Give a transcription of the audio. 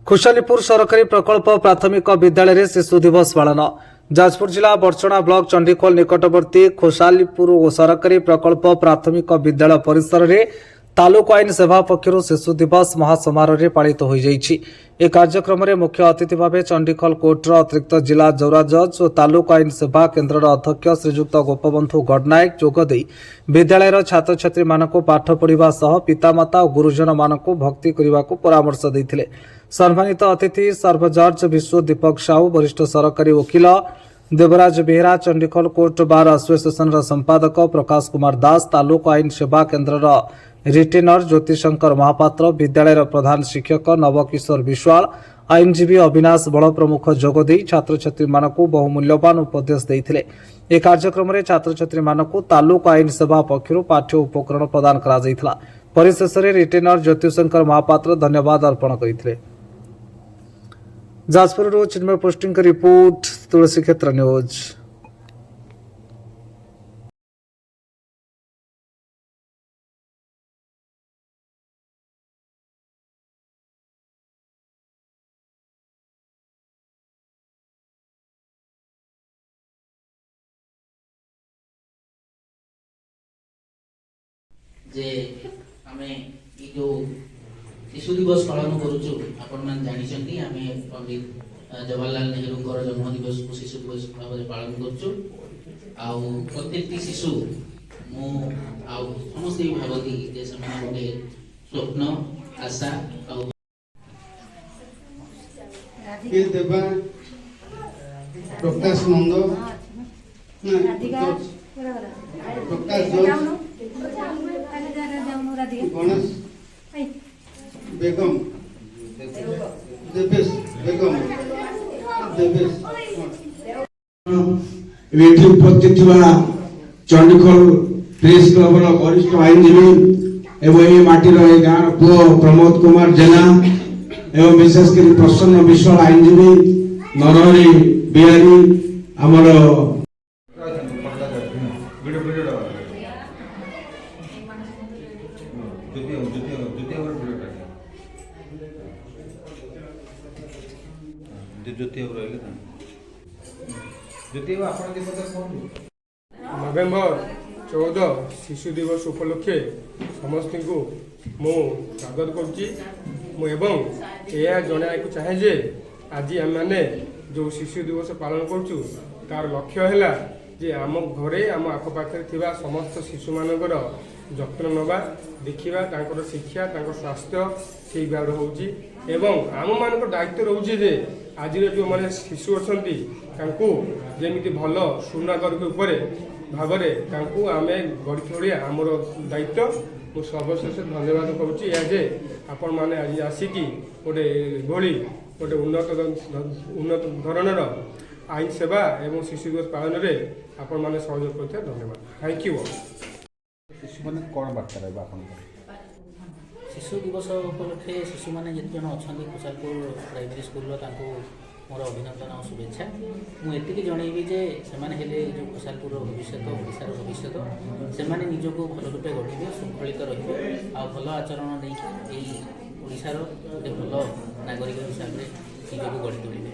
खुशालीपुर सरकारी प्रकल्प प्राथमिक विद्यालय शिशु दिवस पालन। जाजपुर जिला बर्चणा ब्लॉक चंडीखोल निकटवर्ती खुशालीपुर सरकारी प्रकल्प प्राथमिक विद्यालय परिसर में तालुक आईन सेवा पक्षर शिशु दिवस महासमारोह पालित हो जाइछि। ए कार्यक्रम में मुख्य अतिथि भाव चंडीखोल कोर्टर अतिरिक्त जिला जौरा जज और तालुक आईन सेवा केन्द्र अध्यक्ष श्रीजुक्त गोपबंधु गडनायक जोगदे विद्यालय छात्र छात्री मानक पाठ पढ़ा सह पितामाता और गुरुजन मानक भक्ति करने को परामर्श देते। सम्मानित अतिथि सर्वजज विश्व दीपक साहू वरिष्ठ सरकारी वकील Devraj Behera Chandikhol court bar association संपादक प्रकाश कुमार दास तालुक आईन सेवा केन्द्र रिटेनर ज्योतिशंकर महापात्र विद्यालय प्रधान शिक्षक नवकिशोर विश्वाल आईनजीवी अविनाश बल प्रमुख जोगदे छात्र छात्री मानक बहुमूल्यवान उपदेश देते। ए कार्यक्रम में छात्र छात्री मानक तालुक आईन सेवा पक्षर पाठ्य उपकरण प्रदान करा। परिशेष रिटेनर ज्योतिशंकर महापात्र धन्यवाद अर्पण करते। जाजपुर चिन्मय पोस्टिंग का रिपोर्ट तुलसी क्षेत्र न्यूज। जे आमे ई जो शिशु दिवस पालन करूछु आपण मन जानि छथि आमे पंडित जवाहरलाल नेहरू कर जन्म दिवस को शिशु दिवस भाबरे पालन करूछु। आउ प्रत्येक शिशु मो आउ समस्त भाबती जे समान गोटे स्वप्न आशा आउ के देबा प्रकाश नंद प्रकाश गणेश बेगम देवेश बेगम देवेश एठी उपस्थित चंडीखोल प्रेस क्लब वरिष्ठ आईनजीवी एवं ये माटीर ए गाँव पुओ प्रमोद कुमार जेना एवं विशेषकर प्रसन्न विश्वाल आईनजीवी नरहरी बिहारी आमर नवेम्बर 14 शिशु दिवस उपलक्षे समस्त को मु स्वागत कर चाहे जे आज आम मैंने जो शिशु दिवस पालन करूँ तार लक्ष्य है जे आम घरे आम आखपाखे थिबा समस्त शिशु मानकर जत्न नवा देखा शिक्षा स्वास्थ्य ठीक भाव होची एवं आम मान दायित्व रोचे जे आज जो मैंने शिशु अच्छा जमी भल सुनागरिक भाव आम गढ़ी तोड़िया आमर दायित्व मुझे सर्वशेष धन्यवाद करुचे आपण मैंने आज आसिकी गोटे भली गोटे उन्नत धरणर आईन सेवा एवं शिशु दिवस पालन में आपण मैंने सहयोग करते धन्यवाद। Thank you. शिशु मैंने कौन बार्ता रहा शिशु दिवस उपलक्षे शिशु मैंने जिते जन अच्छा खुशालपुर प्राइमरी स्कूल मोर अभिनंदन और शुभेच्छा। मुझे जनइबी जे से जो खुशालपुर भविष्य ओडार भविष्य से निजक भल रूपे गढ़े श्रृंखलित रे आ भल आचरण नहीं ओडार गोटे भल नागरिक हिसाब से निजक गढ़ी तोड़े।